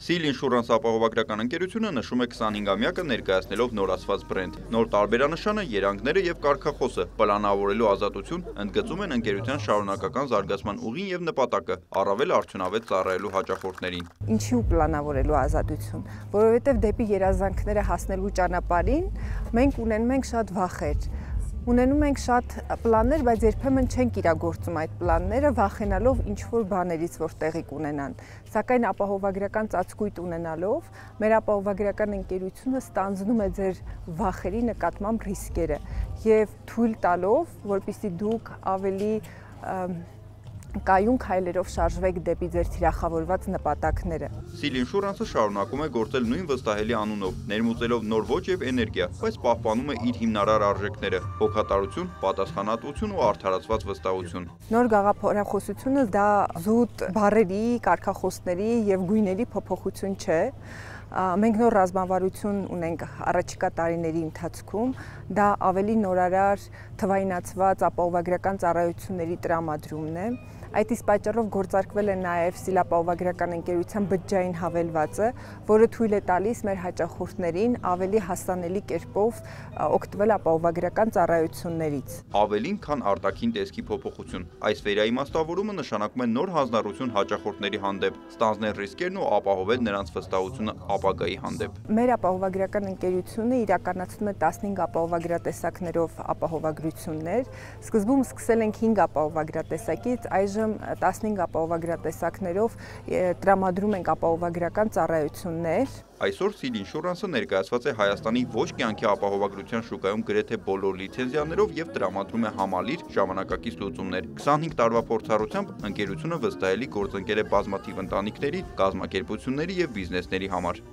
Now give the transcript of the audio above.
Seal Insurance ապահովագրական ընկերությունը նշում է 25-ամյակը ներկայացնելով նորացված բրենդ։ Նոր տարբերանշանը երանգները եւ կարգախոսը, պլանավորելու ազատություն ընդգծում են ընկերության շարունակական զարգացման ուղին եւ նպատակը, առավել արդյունավետ ծառայելու հաճախորդներին։ Ինչու պլանավորելու ազատություն, որովհետեւ դեպի երազանքները հասնելու ճանապարհին մենք ունենում ենք շատ վախեր։ Ունենում ենք շատ պլաններ, բայց երբեմն չենք իրագործում այդ պլանները, վախենալով ինչ-որ բաներից, որ տեղի կունենան։ Սակայն ապահովագրական ծածկույթ ունենալով, մեր ապահովագրական ընկերությունը ստանձնում է ձեր վախերի նկատմամբ ռիսկերը եւ թույլ տալով, որպեսզի դուք ավելի կայուն քայլերով շարժվեք դեպի ձեր թիրախավորված նպատակները։ Seal Insurance-ը շարունակում է գործել նույն վստահելի անունով, ներմուծելով նոր ոճ եւ էներգիա, բայց պահպանում է իր հիմնարար արժեքները՝ հոգատարություն, պատասխանատվություն ու արդարացված վստահություն։ Նոր գաղափարախոսությունը դա զուտ բառերի, կարգախոսների եւ գույների փոփոխություն չէ։ Մենք նոր ռազմավարություն ունենք առաջիկա տարիների ընթացքում, դա ավելի նորարար թվայնացված ապահովագրական ծառայությունների տրամադրումն է։ Այդ իսկ պատճառով գործարկվել է նաև Seal ապահովագրական ընկերության բջջային հավելվածը, որը թույլ է տալիս մեր հաճախորդներին ավելի հասանելի կերպով օգտվել ապահովագրական ծառայություններից։ Ավելին, քան արտաքին տեսքի փոփոխություն, այս վերաիմաստավորումը նշանակում է նոր հանձնառություն հաճախորդների հանդեպ, ստանձնել ռիսկերն ու ապահովել նրանց վստահությունը ապագայի հանդեպ։ Մեր ապահովագրական ընկերությունը իրականացնում է 15 ապահովագրատեսակներով ապահովագրություններ։ Սկզբում սկսել ենք 5 ապահովագրատեսակից, այժմ 15 ապահովագրատեսակներով տրամադրում ենք ապահովագրական ծառայություններ։ Այսօր Seal Insurance-ը ներկայացված է Հայաստանի ոչ կյանքի ապահովագրության շուկայում գրեթե բոլոր լիցենզիաներով եւ տրամադրում է համալիր ժամանակակից լուծումներ։ 25 տարվա փորձառությամբ ընկերությունը վստահելի գործընկեր է բազմաթիվ ընտանիքների, կազմակերպությունների եւ բիզնեսների համար։